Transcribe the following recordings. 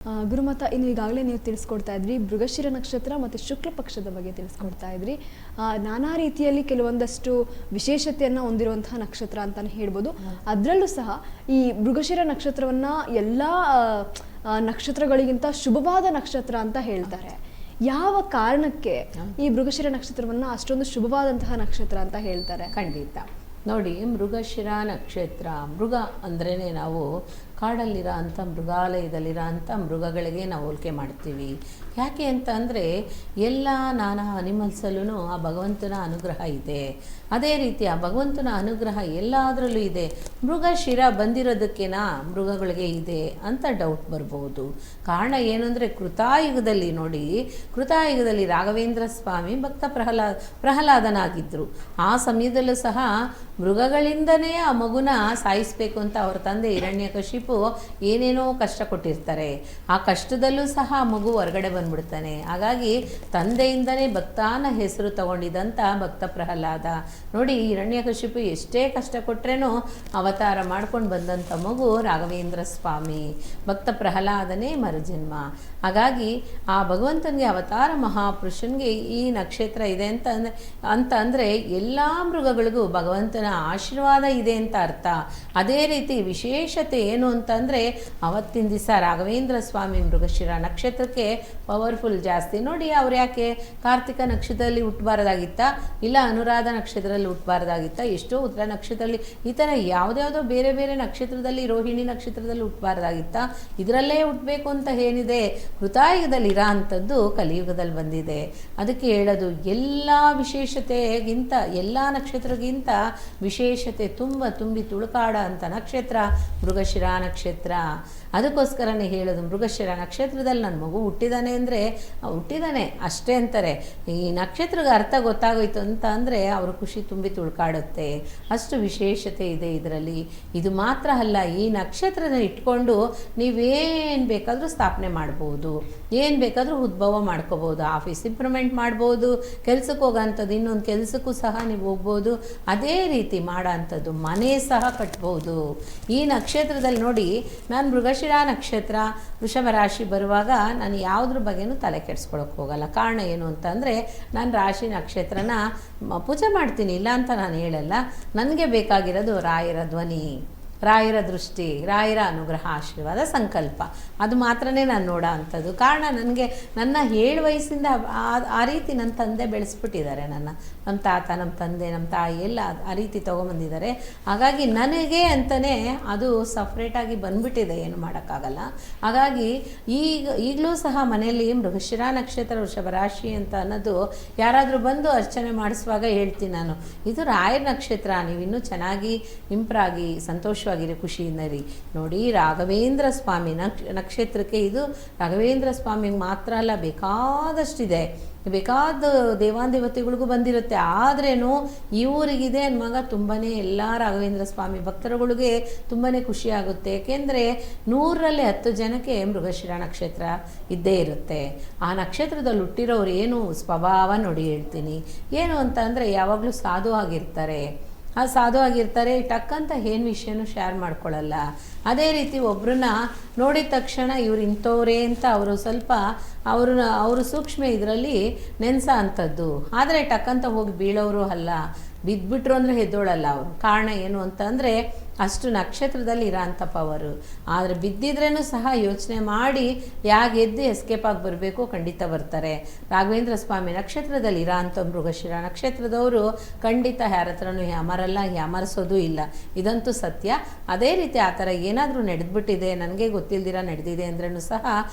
ಗುರುಮತ ಇನ್ನು ಈಗಾಗಲೇ ನೀವು ತಿಳಿಸ್ಕೊಡ್ತಾ ಇದ್ರಿ ಮೃಗಶಿರ ನಕ್ಷತ್ರ ಮತ್ತು ಶುಕ್ಲ ಪಕ್ಷದ ಬಗ್ಗೆ ತಿಳಿಸ್ಕೊಡ್ತಾ ಇದ್ರಿ. ನಾನಾ ರೀತಿಯಲ್ಲಿ ಕೆಲವೊಂದಷ್ಟು ವಿಶೇಷತೆಯನ್ನು ಹೊಂದಿರುವಂತಹ ನಕ್ಷತ್ರ ಅಂತಲೇ ಹೇಳ್ಬೋದು. ಅದರಲ್ಲೂ ಸಹ ಈ ಮೃಗಶಿರ ನಕ್ಷತ್ರವನ್ನು ಎಲ್ಲ ನಕ್ಷತ್ರಗಳಿಗಿಂತ ಶುಭವಾದ ನಕ್ಷತ್ರ ಅಂತ ಹೇಳ್ತಾರೆ. ಯಾವ ಕಾರಣಕ್ಕೆ ಈ ಮೃಗಶಿರ ನಕ್ಷತ್ರವನ್ನು ಅಷ್ಟೊಂದು ಶುಭವಾದಂತಹ ನಕ್ಷತ್ರ ಅಂತ ಹೇಳ್ತಾರೆ? ಖಂಡಿತ ನೋಡಿ, ಮೃಗಶಿರ ನಕ್ಷತ್ರ, ಮೃಗ ಅಂದ್ರೇ ನಾವು ಕಾಡಲ್ಲಿರೋ ಅಂಥ ಮೃಗಾಲಯದಲ್ಲಿರೋ ಅಂಥ ಮೃಗಗಳಿಗೆ ನಾವು ಹೋಲಿಕೆ ಮಾಡ್ತೀವಿ. ಯಾಕೆ ಅಂತ ಅಂದರೆ ಎಲ್ಲ ನಾನಾ ಅನಿಮಲ್ಸಲ್ಲೂ ಆ ಭಗವಂತನ ಅನುಗ್ರಹ ಇದೆ. ಅದೇ ರೀತಿ ಆ ಭಗವಂತನ ಅನುಗ್ರಹ ಎಲ್ಲದರಲ್ಲೂ ಇದೆ. ಮೃಗಶಿರ ಬಂದಿರೋದಕ್ಕೇನಾ ಮೃಗಗಳಿಗೆ ಇದೆ ಅಂತ ಡೌಟ್ ಬರ್ಬೋದು. ಕಾರಣ ಏನು ಅಂದರೆ ಕೃತಾಯುಗದಲ್ಲಿ ನೋಡಿ, ಕೃತಾಯುಗದಲ್ಲಿ ರಾಘವೇಂದ್ರ ಸ್ವಾಮಿ ಭಕ್ತ ಪ್ರಹ್ಲಾದನಾಗಿದ್ದರು. ಆ ಸಮಯದಲ್ಲೂ ಸಹ ಮೃಗಗಳಿಂದನೇ ಆ ಮಗುನ ಸಾಯಿಸಬೇಕು ಅಂತ ಅವ್ರ ತಂದೆ ಹಿರಣ್ಯಕಶಿಪು ಏನೇನೋ ಕಷ್ಟ ಕೊಟ್ಟಿರ್ತಾರೆ. ಆ ಕಷ್ಟದಲ್ಲೂ ಸಹ ಮಗು ಹೊರಗಡೆ ಬಂದ್ಬಿಡ್ತಾನೆ. ಹಾಗಾಗಿ ತಂದೆಯಿಂದನೇ ಭಕ್ತಾನ ಹೆಸರು ತಗೊಂಡಿದ್ದಂಥ ಭಕ್ತ ಪ್ರಹ್ಲಾದ. ನೋಡಿ, ಹಿರಣ್ಯಕಶಿಪು ಎಷ್ಟೇ ಕಷ್ಟ ಕೊಟ್ರೇನೋ ಅವತಾರ ಮಾಡ್ಕೊಂಡು ಬಂದಂಥ ಮಗು ರಾಘವೇಂದ್ರ ಸ್ವಾಮಿ, ಭಕ್ತ ಪ್ರಹ್ಲಾದನೇ ಮರುಜನ್ಮ. ಹಾಗಾಗಿ ಆ ಭಗವಂತನಿಗೆ ಅವತಾರ ಮಹಾಪುರುಷನಿಗೆ ಈ ನಕ್ಷತ್ರ ಇದೆ ಅಂತ ಅಂದರೆ ಎಲ್ಲ ಮೃಗಗಳಿಗೂ ಭಗವಂತನ ಆಶೀರ್ವಾದ ಇದೆ ಅಂತ ಅರ್ಥ. ಅದೇ ರೀತಿ ವಿಶೇಷತೆ ಏನು ಅಂತಂದರೆ ಅವತ್ತಿನ ದಿವಸ ರಾಘವೇಂದ್ರ ಸ್ವಾಮಿ ಮೃಗಶಿರ ನಕ್ಷತ್ರಕ್ಕೆ ಪವರ್ಫುಲ್ ಜಾಸ್ತಿ. ನೋಡಿ, ಅವ್ರು ಯಾಕೆ ಕಾರ್ತಿಕ ನಕ್ಷತ್ರದಲ್ಲಿ ಹುಟ್ಟಬಾರ್ದಾಗಿತ್ತ, ಇಲ್ಲ ಅನುರಾಧ ನಕ್ಷತ್ರದಲ್ಲಿ ಹುಟ್ಟಬಾರ್ದಾಗಿತ್ತ, ಎಷ್ಟೋ ಉತ್ತರ ನಕ್ಷತ್ರದಲ್ಲಿ, ಈ ಥರ ಯಾವುದ್ಯಾವುದೋ ಬೇರೆ ಬೇರೆ ನಕ್ಷತ್ರದಲ್ಲಿ, ರೋಹಿಣಿ ನಕ್ಷತ್ರದಲ್ಲಿ ಹುಟ್ಟಬಾರ್ದಾಗಿತ್ತ, ಇದರಲ್ಲೇ ಹುಟ್ಟಬೇಕು ಅಂತ ಏನಿದೆ? ಕೃತಾಯುಗದಲ್ಲಿ ಇರೋ ಅಂಥದ್ದು ಕಲಿಯುಗದಲ್ಲಿ ಬಂದಿದೆ. ಅದಕ್ಕೆ ಹೇಳೋದು, ಎಲ್ಲ ವಿಶೇಷತೆಗಿಂತ, ಎಲ್ಲ ನಕ್ಷತ್ರಗಿಂತ ವಿಶೇಷತೆ ತುಂಬಿ ತುಳುಕಾಡ ಅಂತ ನಕ್ಷತ್ರ ಮೃಗಶಿರ ನಕ್ಷತ್ರ. ಅದಕ್ಕೋಸ್ಕರನೇ ಹೇಳೋದು, ಮೃಗಶಿರ ನಕ್ಷತ್ರದಲ್ಲಿ ನನ್ನ ಮಗು ಹುಟ್ಟಿದಾನೆ ಅಂದರೆ ಹುಟ್ಟಿದಾನೆ ಅಷ್ಟೇ ಅಂತಾರೆ. ಈ ನಕ್ಷತ್ರದ ಅರ್ಥ ಗೊತ್ತಾಗೋಯ್ತು ಅಂತ ಅಂದರೆ ಅವ್ರ ಖುಷಿ ತುಂಬಿ ತುಳ್ಕಾಡುತ್ತೆ. ಅಷ್ಟು ವಿಶೇಷತೆ ಇದೆ ಇದರಲ್ಲಿ. ಇದು ಮಾತ್ರ ಅಲ್ಲ, ಈ ನಕ್ಷತ್ರನ ಇಟ್ಕೊಂಡು ನೀವೇನು ಬೇಕಾದರೂ ಸ್ಥಾಪನೆ ಮಾಡ್ಬೋದು, ಏನು ಬೇಕಾದರೂ ಉದ್ಭವ ಮಾಡ್ಕೋಬೋದು. ಆಫೀಸ್ ಇಂಪ್ರೂವ್ಮೆಂಟ್ ಮಾಡ್ಬೋದು, ಕೆಲ್ಸಕ್ಕೆ ಹೋಗೋಂಥದ್ದು, ಇನ್ನೊಂದು ಕೆಲಸಕ್ಕೂ ಸಹ ನೀವು ಹೋಗ್ಬೋದು. ಅದೇ ರೀತಿ ಮಾಡೋ ಅಂಥದ್ದು ಮನೆ ಸಹ ಕಟ್ಬೋದು. ಈ ನಕ್ಷತ್ರದಲ್ಲಿ ನೋಡಿ, ನಾನು ಮೃಗಶಿರ ನಕ್ಷತ್ರ ವೃಷಭ ರಾಶಿ ಬರುವಾಗ ನಾನು ಯಾವುದ್ರ ಬಗ್ಗೆನೂ ತಲೆ ಕೆಡಿಸ್ಕೊಳಕ್ಕೆ ಹೋಗಲ್ಲ. ಕಾರಣ ಏನು ಅಂತಂದರೆ, ನಾನು ರಾಶಿ ನಕ್ಷತ್ರನ ಪೂಜೆ ಮಾಡ್ತೀನಿ, ಇಲ್ಲ ಅಂತ ನಾನು ಹೇಳಲ್ಲ. ನನಗೆ ಬೇಕಾಗಿರೋದು ರಾಯರ ಧ್ವನಿ, ರಾಯರ ದೃಷ್ಟಿ, ರಾಯರ ಅನುಗ್ರಹ, ಆಶೀರ್ವಾದ, ಸಂಕಲ್ಪ, ಅದು ಮಾತ್ರನೇ ನಾನು ನೋಡೋ ಅಂಥದ್ದು. ಕಾರಣ ನನಗೆ ನನ್ನ 7 ವಯಸ್ಸಿಂದ ಆ ರೀತಿ ನನ್ನ ತಂದೆ ಬೆಳೆಸ್ಬಿಟ್ಟಿದ್ದಾರೆ. ನಮ್ಮ ತಾತ, ನಮ್ಮ ತಂದೆ, ನಮ್ಮ ತಾಯಿ ಎಲ್ಲ ಆ ರೀತಿ ತೊಗೊಂಬಂದಿದ್ದಾರೆ. ಹಾಗಾಗಿ ನನಗೆ ಅಂತಲೇ ಅದು ಸಪ್ರೇಟಾಗಿ ಬಂದುಬಿಟ್ಟಿದೆ, ಏನು ಮಾಡೋಕ್ಕಾಗಲ್ಲ. ಹಾಗಾಗಿ ಈಗಲೂ ಸಹ ಮನೆಯಲ್ಲಿ ಮೃಗಶಿರ ನಕ್ಷತ್ರ ವೃಷಭ ರಾಶಿ ಅಂತ ಅನ್ನೋದು ಯಾರಾದರೂ ಬಂದು ಅರ್ಚನೆ ಮಾಡಿಸುವಾಗ ಹೇಳ್ತೀನಿ ನಾನು, ಇದು ರಾಯರ ನಕ್ಷತ್ರ, ನೀವು ಇನ್ನೂ ಚೆನ್ನಾಗಿ ಇಂಪ್ರಾಗಿ ಸಂತೋಷವಾಗಿರಿ, ಖುಷಿಯಿಂದ ರೀ. ನೋಡಿ, ರಾಘವೇಂದ್ರ ಸ್ವಾಮಿ ನಕ್ಷತ್ರಕ್ಕೆ ಇದು ರಾಘವೇಂದ್ರ ಸ್ವಾಮಿಗೆ ಮಾತ್ರ ಅಲ್ಲ, ಬೇಕಾದಷ್ಟಿದೆ, ಬೇಕಾದ ದೇವಾದೇವತೆಗಳಿಗೂ ಬಂದಿರುತ್ತೆ. ಆದ್ರೇನು ಇವರಿಗಿದೆ ಅನ್ನುವಾಗ ತುಂಬಾ ಎಲ್ಲ ರಾಘವೇಂದ್ರ ಸ್ವಾಮಿ ಭಕ್ತರುಗಳಿಗೆ ತುಂಬಾ ಖುಷಿಯಾಗುತ್ತೆ. ಏಕೆಂದರೆ 100ರಲ್ಲಿ 10 ಜನಕ್ಕೆ ಮೃಗಶಿರ ನಕ್ಷತ್ರ ಇದ್ದೇ ಇರುತ್ತೆ. ಆ ನಕ್ಷತ್ರದಲ್ಲಿ ಹುಟ್ಟಿರೋರು ಏನು ಸ್ವಭಾವ ನೋಡಿ ಹೇಳ್ತೀನಿ. ಏನು ಅಂತ ಅಂದರೆ, ಯಾವಾಗಲೂ ಸಾಧು ಆಗಿರ್ತಾರೆ. ಸಾಧು ಆಗಿರ್ತಾರೆ, ಟಕ್ಕಂತ ಏನು ವಿಷಯನೂ ಶೇರ್ ಮಾಡ್ಕೊಳ್ಳಲ್ಲ. ಅದೇ ರೀತಿ ಒಬ್ಬರನ್ನ ನೋಡಿದ ತಕ್ಷಣ ಇವ್ರು ಇಂಥವ್ರೇ ಅಂತ ಅವರು ಸ್ವಲ್ಪ ಅವರು ಸೂಕ್ಷ್ಮ ಇದರಲ್ಲಿ ನೆನೆಸೋ ಅಂಥದ್ದು. ಆದರೆ ಟಕ್ಕಂತ ಹೋಗಿ ಬೀಳೋರು ಅಲ್ಲ, ಬಿದ್ದುಬಿಟ್ರು ಅಂದರೆ ಎದ್ದೋಳಲ್ಲ ಅವರು. ಕಾರಣ ಏನು ಅಂತ ಅಂದರೆ, ಅಷ್ಟು ನಕ್ಷತ್ರದಲ್ಲಿ ಇರೋ ಅಂಥ ಪವರು. ಆದರೆ ಬಿದ್ದಿದ್ರೂ ಸಹ ಯೋಚನೆ ಮಾಡಿ ಯಾಕೆ ಎದ್ದು ಎಸ್ಕೇಪ್ ಆಗಿ ಬರಬೇಕು, ಖಂಡಿತ ಬರ್ತಾರೆ. ರಾಘವೇಂದ್ರ ಸ್ವಾಮಿ ನಕ್ಷತ್ರದಲ್ಲಿ ಇರೋ ಅಂಥ ಮೃಗಶಿರ ನಕ್ಷತ್ರದವರು ಖಂಡಿತ ಯಾರ ಹತ್ರನೂ ಯಾಮರಲ್ಲ, ಯಾಮರಿಸೋದು ಇಲ್ಲ, ಇದಂತೂ ಸತ್ಯ. ಅದೇ ರೀತಿ ಆ ಥರ ಏನಾದರೂ ನಡೆದ್ಬಿಟ್ಟಿದೆ, ನನಗೆ ಗೊತ್ತಿಲ್ದಿರ ನಡೆದಿದೆ ಅಂದ್ರೂ ಸಹ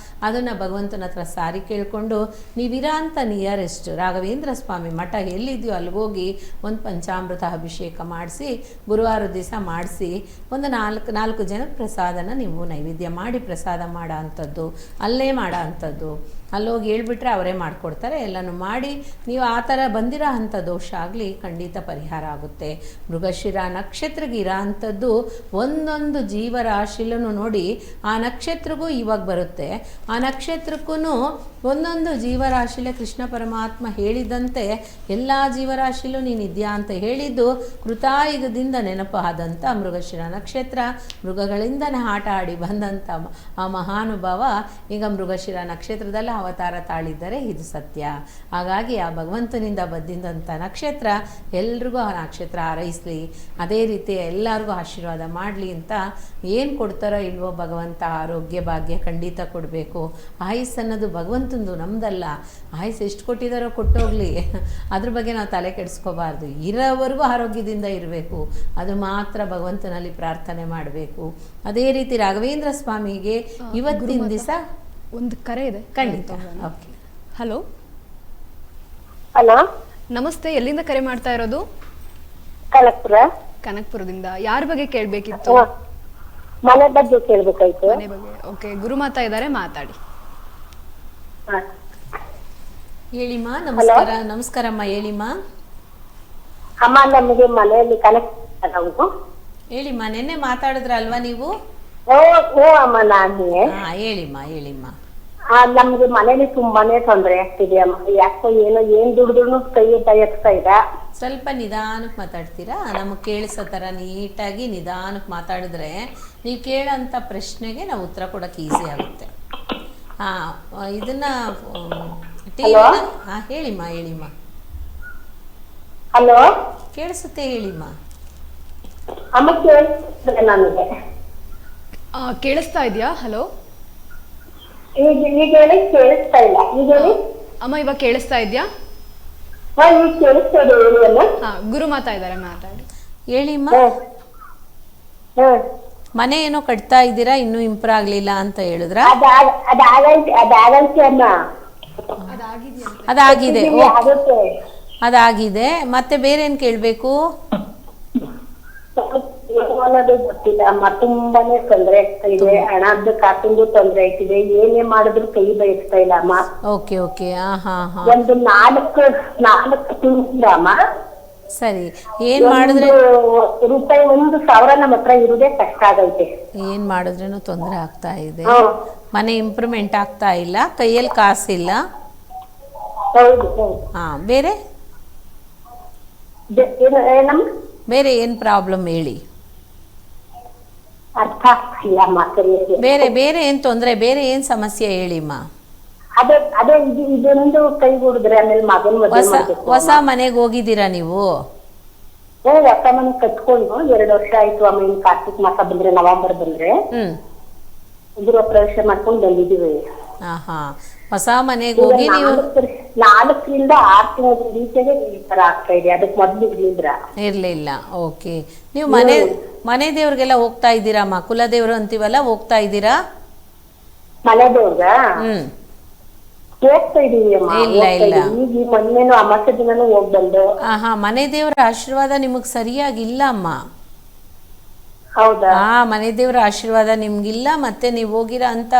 ಅದನ್ನು ಭಗವಂತನ ಹತ್ರ ಸಾರಿ ಕೇಳಿಕೊಂಡು, ನೀವಿರೋ ಅಂಥ ನಿಯರೆಸ್ಟ್ ರಾಘವೇಂದ್ರ ಸ್ವಾಮಿ ಮಠ ಎಲ್ಲಿದೆಯೋ ಅಲ್ಲಿಗೋಗಿ ಒಂದು ಪಂಚಾಮೃತ ಅಭಿಷೇಕ ಮಾಡಿಸಿ, ಗುರುವಾರ ದಿವಸ ಮಾಡಿಸಿ, ಒಂದು 4 ಜನಕ್ಕೆ ಪ್ರಸಾದನ ನೀವು ನೈವೇದ್ಯ ಮಾಡಿ ಪ್ರಸಾದ ಮಾಡೋ ಅಂಥದ್ದು, ಅಲ್ಲೇ ಮಾಡೋ ಅಂಥದ್ದು. ಅಲ್ಲೋಗಿ ಹೇಳ್ಬಿಟ್ರೆ ಅವರೇ ಮಾಡಿಕೊಡ್ತಾರೆ. ಎಲ್ಲನೂ ಮಾಡಿ ನೀವು ಆ ಥರ ಬಂದಿರೋ ಅಂಥ ದೋಷ ಆಗಲಿ ಖಂಡಿತ ಪರಿಹಾರ ಆಗುತ್ತೆ. ಮೃಗಶಿರ ನಕ್ಷತ್ರಕ್ಕೆ ಇರೋ ಅಂಥದ್ದು ಒಂದೊಂದು ಜೀವರಾಶಿಲೂ ನೋಡಿ, ಆ ನಕ್ಷತ್ರಗೂ ಇವಾಗ ಬರುತ್ತೆ, ಆ ನಕ್ಷತ್ರಕ್ಕೂ ಒಂದೊಂದು ಜೀವರಾಶಿಲೇ ಕೃಷ್ಣ ಪರಮಾತ್ಮ ಹೇಳಿದಂತೆ ಎಲ್ಲ ಜೀವರಾಶಿಲೂ ನೀನಿದ್ಯಾ ಅಂತ ಹೇಳಿದ್ದು ಕೃತಾಯುಗದಿಂದ ನೆನಪಾದಂಥ ಮೃಗಶಿರ ನಕ್ಷತ್ರ, ಮೃಗಗಳಿಂದನೇ ಆಟ ಆಡಿ ಬಂದಂಥ ಆ ಮಹಾನುಭಾವ ಈಗ ಮೃಗಶಿರ ನಕ್ಷತ್ರದಲ್ಲಿ ಅವತಾರ ತಾಳಿದ್ದಾರೆ. ಇದು ಸತ್ಯ. ಹಾಗಾಗಿ ಆ ಭಗವಂತನಿಂದ ಬಂದಿದ್ದಂಥ ನಕ್ಷತ್ರ ಎಲ್ರಿಗೂ ಆ ನಕ್ಷತ್ರ ಹಾರೈಸಲಿ, ಅದೇ ರೀತಿ ಎಲ್ಲರಿಗೂ ಆಶೀರ್ವಾದ ಮಾಡಲಿ ಅಂತ ಏನು ಕೊಡ್ತಾರೋ ಇಲ್ವೋ ಭಗವಂತ ಆರೋಗ್ಯ ಭಾಗ್ಯ ಖಂಡಿತ ಕೊಡಬೇಕು. ಆಯುಸ್ಸನ್ನೋದು ಭಗವಂತಂದು, ನಮ್ದಲ್ಲ. ಆಯುಸ್ ಎಷ್ಟು ಕೊಟ್ಟಿದ್ದಾರೋ ಕೊಟ್ಟೋಗ್ಲಿ, ಅದ್ರ ಬಗ್ಗೆ ನಾವು ತಲೆ ಕೆಡಿಸ್ಕೋಬಾರ್ದು. ಇರೋವರೆಗೂ ಆರೋಗ್ಯದಿಂದ ಇರಬೇಕು, ಅದು ಮಾತ್ರ ಭಗವಂತನಲ್ಲಿ ಪ್ರಾರ್ಥನೆ ಮಾಡಬೇಕು. ಅದೇ ರೀತಿ ರಾಘವೇಂದ್ರ ಸ್ವಾಮಿಗೆ ಇವತ್ತಿನ ದಿವಸ ಒಂದು ಕರೆ ಇದೆ, ಖಂಡಿತ. ಓಕೆ, ಹಲೋ ಹಲೋ, ನಮಸ್ತೆ. ಎಲ್ಲಿಂದ ಕರೆ ಮಾಡ್ತಾ ಇರೋದು? ಕನಕಪುರದಿಂದ. ಯಾರ ಬಗ್ಗೆ ಕೇಳಬೇಕಿತ್ತು? ಮನೆ ಬಗ್ಗೆ ಕೇಳಬೇಕಾಯ್ತು. ಮನೆ ಬಗ್ಗೆ. ಓಕೆ, ಗುರುಮಾತಾ ಇದ್ದಾರೆ, ಮಾತಾಡಿ. ಹೇಳಿಮ್ಮ. ನಮಸ್ಕಾರ. ನಮಸ್ಕಾರಮ್ಮ, ಹೇಳಿಮ್ಮ. ಅಮ್ಮ, ನಮಗೆ ಮನೆಯಲ್ಲಿ ಕನೆಕ್ಟ್ ಹೇಳಿಮ್ಮ. ನಿನ್ನೆ ಮಾತಾಡಿದ್ರಲ್ವಾ ನೀವು? ಓ ಅಮ್ಮ, ನಾನೇ. ಹೇಳಿಮ್ಮ, ಹೇಳಿಮ್ಮ. ನಮ್ಗೆ ಮನೇಲಿ ತುಂಬಾನೇ ತೊಂದರೆ ಆಗ್ತಿದೆ ಅಮ್ಮ. ಯಾಕೋ ಏನೋ ಏನ್ ದುಡಿದ್ರು ಕೈ ಬಯಸ್ತಾ ಇಲ್ಲ. ಸ್ವಲ್ಪ ನಿಧಾನಕ್ಕೆ ಮಾತಾಡ್ತೀರಾ? ನಮಗೆ ಕೇಳಿಸೋ ಥರ ನೀಟಾಗಿ ನಿಧಾನಕ್ಕೆ ಮಾತಾಡಿದ್ರೆ ನೀವು ಕೇಳೋಂಥ ಪ್ರಶ್ನೆಗೆ ನಾವು ಉತ್ತರ ಕೊಡೋಕೆ ಈಸಿ ಆಗುತ್ತೆ. ಇದನ್ನ ಹೇಳಿಮ್ಮ, ಹೇಳಿಮ್ಮ. ಹಲೋ, ಕೇಳಿಸುತ್ತೆ, ಹೇಳಿಮ್ಮ. ಅಮ್ಮ ಕೇಳಿಸ್ತಿದೆ ನನಗೆ. ಕೇಳಿಸ್ತಾ ಇದೆಯಾ? ಹಲೋ, ಈಗ ಹೇಳಿ, ಕೇಳಿಸ್ತಾ ಇಲ್ಲ. ಈಗ ಹೇಳಿ ಅಮ್ಮ, ಇವಾಗ ಕೇಳಿಸ್ತಾ ಇದೆಯಾ? ಈಗ ಕೇಳಿಸ್ತಾ ಇದೆ, ಹೇಳಿ ಅಮ್ಮ. ಗುರುಮಾತಾ ಇದ್ದಾರೆ, ಮಾತಾಡಿ. ಹೇಳಿಮ್ಮ. ಮನೆ ಏನೋ ಕಟ್ತಾ ಇದ್ದೀರಾ, ಇನ್ನೂ ಇಂಪ್ರೂವ್ ಆಗಲಿಲ್ಲ ಅಂತ ಹೇಳಿದ್ರ? ಅದಾಗೈತೆ ಅಮ್ಮ. ಅದಾಗಿದೆ, ಅದಾಗಿದೆ. ಮತ್ತೆ ಬೇರೆ ಏನ್ ಕೇಳ್ಬೇಕು? ಅನ್ನೋದು ಗೊತ್ತಿಲ್ಲ ಅಮ್ಮ. ತುಂಬಾನೇ ತೊಂದರೆ ಆಗ್ತಾ ಇದೆ. ಹಣದ ಕಾಸಿಂದು ತೊಂದರೆ ಆಗ್ತಿದೆ. ಏನೇ ಮಾಡಿದ್ರು ಕೈ ಬಯಸ್ತಾ ಇಲ್ಲ ಅಮ್ಮ. Okay, okay. ಒಂದು ನಾಲ್ಕು ತಿಂಗಳಿಂದ ಅಮ್ಮ. ಸರಿ, ಏನ್ ಮಾಡಿದ್ರೆ ರೂಪಾಯಿ 1,000 ನಮ್ಮ ಹತ್ರ ಇರುದೇ ಕಷ್ಟ ಆಗೈತೆ. ಏನ್ ಮಾಡಿದ್ರೇನು ತೊಂದರೆ ಆಗ್ತಾ ಇದೆ. ಮನೆ ಇಂಪ್ರೂವ್ಮೆಂಟ್ ಆಗ್ತಾ ಇಲ್ಲ, ಕೈಯಲ್ಲಿ ಕಾಸಿಲ್ಲ. ಹೌದು. ಬೇರೆ ಏನಮ್ಮ? ಬೇರೆ ಏನ್ ಪ್ರಾಬ್ಲಮ್ ಹೇಳಿ? ಅರ್ಥ ಆಗ್ತಿಲ್ಲ ಅಮ್ಮ ಸರಿಯಾಗಿ. ಬೇರೆ ಏನ್ ತೊಂದರೆ, ಬೇರೆ ಏನ್ ಸಮಸ್ಯೆ ಹೇಳಿಮ್ಮ. ಅದೇ ಇದೊಂದು ಕೈ ಹುಡುಗ್ರೆ ಆಮೇಲೆ ಮಗನ್ ಮದುವೆ ಹೊಸ ಮನೆಗೆ ಹೋಗಿದ್ದೀರಾ ನೀವು? ಹೊಸ ಮನೆ ಕಟ್ಕೊಂಡು 2 ವರ್ಷ ಆಯ್ತು ಅಮ್ಮ. ಇನ್ ಕಾರ್ತಿಕ್ ಮಾಸ ಬಂದ್ರೆ, ನವೆಂಬರ್ ಬಂದ್ರೆ ಗೃಹ ಪ್ರವೇಶ ಮಾಡ್ಕೊಂಡು ಬಂದಿದೀವಿ. ಹೊಸ ಮನೆಗೆ ಹೋಗಿ ನೀವು 4ರಿಂದ 6 ತಿಂಗಳ ಈಚೆಗೆ ಈ ತರ ಆಗ್ತಾ ಇದೆ. ಅದಕ್ಕೆ ಮೊದ್ಲು ಇರ್ಲಿಲ್ಲ. ಓಕೆ, ನೀವು ಮನೆ ದೇವ್ರಿಗೆಲ್ಲ ಹೋಗ್ತಾ ಇದ್ದೀರಮ್ಮ? ಕುಲದೇವ್ರು ಅಂತೀವಲ್ಲ, ಹೋಗ್ತಾ ಇದ್ದೀರಾ? ಮನೆ ದೇವ್ರ ಹೋಗ್ತಾ ಇದೀವಿ ಅಮ್ಮ. ಇಲ್ಲ. ಈಗ ಮೊನ್ನೆನು ಅಮಾಸೆ ದಿನನೂ ಹೋಗ್ ಬಂದು. ಮನೆ ದೇವರ ಆಶೀರ್ವಾದ ನಿಮಗ್ ಸರಿಯಾಗಿಲ್ಲ ಅಮ್ಮ. ಹೌದಾ? ಮನೆ ದೇವರ ಆಶೀರ್ವಾದ ನಿಮ್ಗಿಲ್ಲ. ಮತ್ತೆ ನೀವು ಹೋಗಿರೋ ಅಂತ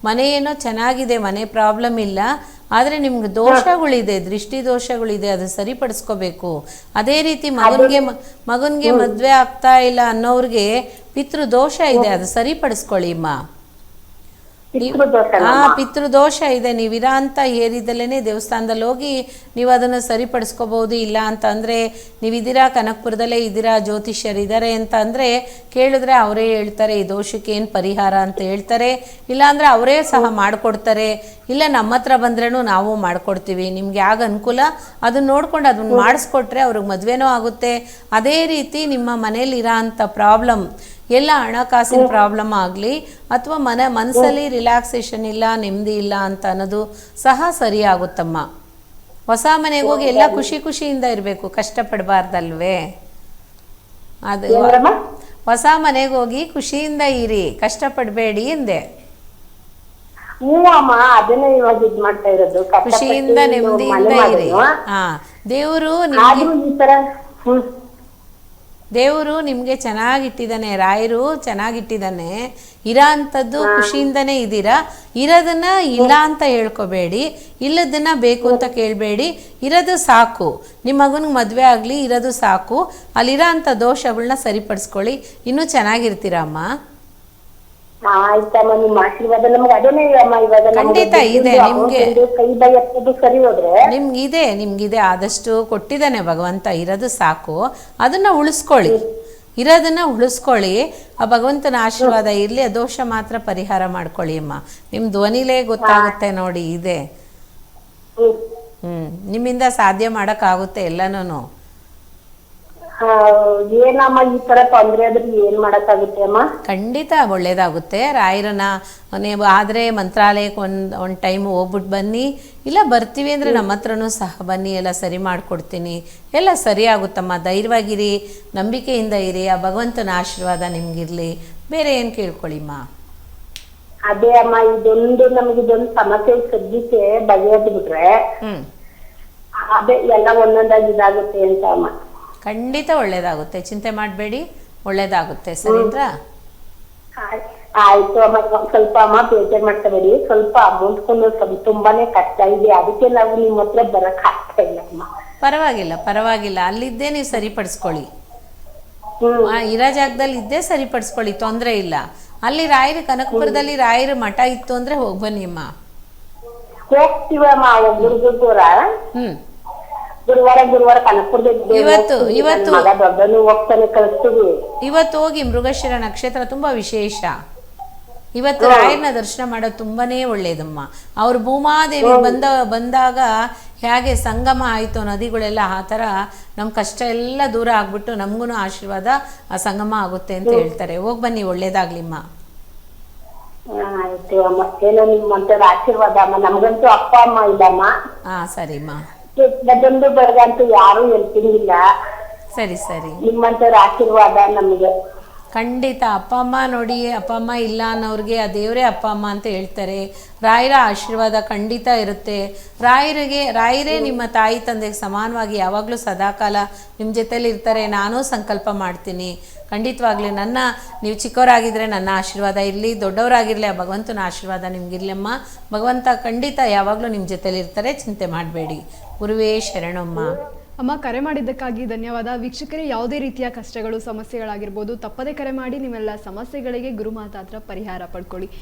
ಮನೆ ಏನೋ ಚೆನ್ನಾಗಿದೆ, ಮನೆ ಪ್ರಾಬ್ಲಮ್ ಇಲ್ಲ. ಆದ್ರೆ ನಿಮ್ಗೆ ದೋಷಗಳಿದೆ, ದೃಷ್ಟಿ ದೋಷಗಳಿದೆ, ಅದು ಸರಿಪಡಿಸ್ಕೋಬೇಕು. ಅದೇ ರೀತಿ ಮಗನ್ಗೆ ಮದ್ವೆ ಆಗ್ತಾ ಇಲ್ಲ ಅನ್ನೋರ್ಗೆ ಪಿತೃ ದೋಷ ಇದೆ, ಅದು ಸರಿಪಡಿಸ್ಕೊಳ್ಳಿ ಅಮ್ಮ. ಪಿತೃದೋಷ ಇದೆ. ನೀವಿರ ಅಂತ ಏರಿದಲ್ಲೇ ದೇವಸ್ಥಾನದಲ್ಲಿ ಹೋಗಿ ನೀವು ಅದನ್ನು ಸರಿಪಡಿಸ್ಕೋಬಹುದು. ಇಲ್ಲ ಅಂತ ಅಂದರೆ ನೀವಿದ್ದೀರಾ ಕನಕಪುರದಲ್ಲೇ ಇದ್ದೀರಾ, ಜ್ಯೋತಿಷ್ಯರಿದ್ದಾರೆ ಅಂತ ಅಂದರೆ ಕೇಳಿದ್ರೆ ಅವರೇ ಹೇಳ್ತಾರೆ ಈ ದೋಷಕ್ಕೆ ಏನು ಪರಿಹಾರ ಅಂತ ಹೇಳ್ತಾರೆ. ಇಲ್ಲಾಂದರೆ ಅವರೇ ಸಹ ಮಾಡಿಕೊಡ್ತಾರೆ. ಇಲ್ಲ ನಮ್ಮ ಹತ್ರ ಬಂದ್ರೂ ನಾವು ಮಾಡಿಕೊಡ್ತೀವಿ. ನಿಮ್ಗೆ ಯಾಗ ಅನುಕೂಲ ಅದನ್ನ ನೋಡ್ಕೊಂಡು ಅದನ್ನ ಮಾಡಿಸ್ಕೊಟ್ರೆ ಅವ್ರಿಗೆ ಮದುವೆನೂ ಆಗುತ್ತೆ. ಅದೇ ರೀತಿ ನಿಮ್ಮ ಮನೇಲಿರೋ ಅಂಥ ಪ್ರಾಬ್ಲಮ್ ಎಲ್ಲ ಹಣಕಾಸಿನ ಪ್ರಾಬ್ಲಮ್ ಆಗಲಿ ಅಥವಾ ಮನಸ್ಸಲ್ಲಿ ರಿಲ್ಯಾಕ್ಸೇಷನ್ ಇಲ್ಲ, ನೆಮ್ಮದಿ ಇಲ್ಲ ಅಂತ ಅನ್ನೋದು ಸಹ ಸರಿ ಆಗುತ್ತಮ್ಮ. ಹೊಸ ಮನೆಗೆ ಹೋಗಿ ಎಲ್ಲ ಖುಷಿಯಿಂದ ಇರಬೇಕು, ಕಷ್ಟಪಡಬಾರ್ದಲ್ವೇ? ಅದು ಹೊಸ ಮನೆಗೆ ಹೋಗಿ ಖುಷಿಯಿಂದ ಇರಿ, ಕಷ್ಟಪಡಬೇಡಿ ಎಂದೆ. ಖುಷಿಯಿಂದ ನೆಮ್ಮದಿಯಿಂದ ಇರಿ. ದೇವರು ದೇವರು ನಿಮಗೆ ಚೆನ್ನಾಗಿಟ್ಟಿದ್ದಾನೆ, ರಾಯರು ಚೆನ್ನಾಗಿಟ್ಟಿದ್ದಾನೆ. ಇರೋ ಅಂಥದ್ದು ಖುಷಿಯಿಂದನೇ ಇದ್ದೀರಾ. ಇರೋದನ್ನ ಇಲ್ಲ ಅಂತ ಹೇಳ್ಕೊಬೇಡಿ, ಇಲ್ಲದನ್ನ ಬೇಕು ಅಂತ ಕೇಳಬೇಡಿ. ಇರೋದು ಸಾಕು, ನಿಮ್ಮ ಮಗನಿಗೆ ಮದುವೆ ಆಗಲಿ, ಇರೋದು ಸಾಕು. ಅಲ್ಲಿರೋ ಅಂಥ ದೋಷಗಳನ್ನ ಸರಿಪಡಿಸ್ಕೊಳ್ಳಿ, ಇನ್ನೂ ಚೆನ್ನಾಗಿರ್ತೀರಮ್ಮ. ಆಯ್ತಮ್ಮ, ನಿಮ್ಮ ಆಶೀರ್ವಾದ ನಮ್ಗೆ ಅದೇನೇ ಅಮ್ಮ. ಇವಾಗ ಖಂಡಿತ ಇದೆ ನಿಮ್ಗೆ, ಕೈ ಬೈ ಎತ್ತೋದು ಸರಿ ಹೋದ್ರೆ ನಿಮ್ಗಿದೆ ಆದಷ್ಟು ಕೊಟ್ಟಿದ್ದಾನೆ ಭಗವಂತ. ಇರೋದು ಸಾಕು, ಅದನ್ನ ಉಳಿಸ್ಕೊಳ್ಳಿ, ಇರೋದನ್ನ ಉಳಿಸ್ಕೊಳ್ಳಿ. ಆ ಭಗವಂತನ ಆಶೀರ್ವಾದ ಇರಲಿ, ಆ ದೋಷ ಮಾತ್ರ ಪರಿಹಾರ ಮಾಡ್ಕೊಳ್ಳಿ ಅಮ್ಮ. ನಿಮ್ಮ ಧ್ವನಿಲೇ ಗೊತ್ತಾಗುತ್ತೆ ನೋಡಿ ಇದೆ. ನಿಮ್ಮಿಂದ ಸಾಧ್ಯ ಮಾಡೋಕ್ಕಾಗುತ್ತೆ ಎಲ್ಲನೂ. ಏನಮ್ಮ ಈ ತರ ತೊಂದ್ರೆ ಆದ್ರೆ ಏನ್ ಮಾಡಕ್ಕಾಗುತ್ತೆ ಅಮ್ಮ? ಖಂಡಿತ ಒಳ್ಳೇದಾಗುತ್ತೆ. ರಾಯರನ್ನ ನೀವು ಆದರೆ ಮಂತ್ರಾಲಯಕ್ಕೆ ಒಂದು ಟೈಮ್ ಹೋಗ್ಬಿಟ್ಟು ಬನ್ನಿ, ಇಲ್ಲ ಬರ್ತೀವಿ ಅಂದರೆ ನಮ್ಮ ಹತ್ರನೂ ಸಹ ಬನ್ನಿ, ಎಲ್ಲ ಸರಿ ಮಾಡಿಕೊಡ್ತೀನಿ, ಎಲ್ಲ ಸರಿ ಆಗುತ್ತಮ್ಮ. ಧೈರ್ಯವಾಗಿರಿ, ನಂಬಿಕೆಯಿಂದ ಇರಿ, ಆ ಭಗವಂತನ ಆಶೀರ್ವಾದ ನಿಮ್ಗಿರ್ಲಿ. ಬೇರೆ ಏನು ಕೇಳ್ಕೊಳ್ಳಿಮ್ಮ. ಅದೇ ಅಮ್ಮ, ನಮಗಿದೊಂದು ಸಮಸ್ಯೆ ಸದ್ಯಕ್ಕೆ ಬಗೆಹರಿದು ಬಿಟ್ರೆ ಅದೇ ಎಲ್ಲ ಒಂದೊಂದಾಗಿ ಇದಾಗುತ್ತೆ ಅಂತ ಅಮ್ಮ. ಖಂಡಿತ ಒಳ್ಳೇದಾಗುತ್ತೆ, ಚಿಂತೆ ಮಾಡಬೇಡಿ, ಒಳ್ಳೇದಾಗುತ್ತೆ. ಸರಿನಾ? ಆಯ್ತು ಅಮ್ಮ. ಸ್ವಲ್ಪ ಅಮ್ಮ ಬೇಜಾರ್ ಮಾಡ್ಕೋಬೇಡಿ, ಸ್ವಲ್ಪ ಅಮೌಂಟ್ ತುಂಬಾನೇ ಕಷ್ಟ ಇದೆ, ಅದಕ್ಕೆ ನಾವು ನಿಮ್ಮ ಹತ್ರ ಬರಕ್ ಆಗ್ತಾ ಇಲ್ಲ ಅಮ್ಮ. ಪರವಾಗಿಲ್ಲ, ಅಲ್ಲಿದ್ದೇ ನೀವು ಸರಿಪಡಿಸ್ಕೊಳ್ಳಿ. ಇರೋ ಜಾಗದಲ್ಲಿ ಇದ್ದೇ ಸರಿಪಡಿಸ್ಕೊಳ್ಳಿ, ತೊಂದರೆ ಇಲ್ಲ. ಅಲ್ಲಿ ರಾಯರು ಕನಕಪುರದಲ್ಲಿ ರಾಯರ ಮಠ ಇತ್ತು ಅಂದ್ರೆ ಹೋಗಿ ಬನ್ನಿ ಅಮ್ಮ. ಹೋಗ್ತೀವಮ್ಮ, ಗುರುವಾರ ಕನಕಪುರದಲ್ಲಿ ಹೋಗ್ತಾನೆ, ಕಳಿಸ್ತೀವಿ. ಇವತ್ತು ಹೋಗಿ, ಮೃಗಶಿರ ನಕ್ಷತ್ರ ತುಂಬಾ ವಿಶೇಷ. ಇವತ್ತು ರಾಯರನ್ನ ದರ್ಶನ ಮಾಡೋದು ತುಂಬಾನೇ ಒಳ್ಳೇದಮ್ಮ. ಅವ್ರು ಭೂಮಾದೇವಿ ಬಂದಾಗ ಹೇಗೆ ಸಂಗಮ ಆಯಿತು ನದಿಗಳೆಲ್ಲ, ಆ ಥರ ನಮ್ಮ ಕಷ್ಟ ಎಲ್ಲ ದೂರ ಆಗ್ಬಿಟ್ಟು ನಮಗೂ ಆಶೀರ್ವಾದ ಆ ಸಂಗಮ ಆಗುತ್ತೆ ಅಂತ ಹೇಳ್ತಾರೆ. ಹೋಗಿ ಬನ್ನಿ, ಒಳ್ಳೇದಾಗ್ಲಿಮ್ಮ. ಆಯ್ತು ಅಮ್ಮ, ಏನೋ ನಿಮ್ಮಂತ ಆಶೀರ್ವಾದ ಅಮ್ಮ. ನಮ್ಗಂತೂ ಅಪ್ಪ ಅಮ್ಮ ಇಲ್ಲಮ್ಮ. ಸರಿಮ್ಮ. ಅದೊಂದು ಬರಗಂತೂ ಯಾರು ಹೇಳ್ತಿಲ್ಲ. ಸರಿ. ನಿಮ್ಮಂತರ ಆಶೀರ್ವಾದ ನಮಗೆ ಖಂಡಿತ. ಅಪ್ಪ ಅಮ್ಮ ನೋಡಿ, ಅಪ್ಪ ಅಮ್ಮ ಇಲ್ಲ ಅನ್ನೋರಿಗೆ ಆ ದೇವರೇ ಅಪ್ಪ ಅಮ್ಮ ಅಂತ ಹೇಳ್ತಾರೆ. ರಾಯರ ಆಶೀರ್ವಾದ ಖಂಡಿತ ಇರುತ್ತೆ. ರಾಯರೇ ನಿಮ್ಮ ತಾಯಿ ತಂದೆಗೆ ಸಮಾನವಾಗಿ ಯಾವಾಗಲೂ ಸದಾಕಾಲ ನಿಮ್ಮ ಜೊತೆಲಿ ಇರ್ತಾರೆ. ನಾನೂ ಸಂಕಲ್ಪ ಮಾಡ್ತೀನಿ ಖಂಡಿತವಾಗ್ಲೂ. ನೀವು ಚಿಕ್ಕವರಾಗಿದ್ದರೆ ನನ್ನ ಆಶೀರ್ವಾದ ಇರಲಿ, ದೊಡ್ಡವರಾಗಿರಲಿ ಆ ಭಗವಂತನ ಆಶೀರ್ವಾದ ನಿಮ್ಗಿರ್ಲಮ್ಮ. ಭಗವಂತ ಖಂಡಿತ ಯಾವಾಗಲೂ ನಿಮ್ಮ ಜೊತೆಲಿ ಇರ್ತಾರೆ, ಚಿಂತೆ ಮಾಡಬೇಡಿ. ಗುರುವೇ ಶರಣಮ್ಮ. ಅಮ್ಮ, ಕರೆ ಮಾಡಿದ್ದಕ್ಕಾಗಿ ಧನ್ಯವಾದ. ವೀಕ್ಷಕರೇ, ಯಾವುದೇ ರೀತಿಯ ಕಷ್ಟಗಳು ಸಮಸ್ಯೆಗಳಾಗಿರ್ಬೋದು, ತಪ್ಪದೇ ಕರೆ ಮಾಡಿ ನಿಮ್ಮೆಲ್ಲ ಸಮಸ್ಯೆಗಳಿಗೆ ಗುರುಮಾತಾ ಹತ್ರ ಪರಿಹಾರ ಪಡ್ಕೊಳ್ಳಿ.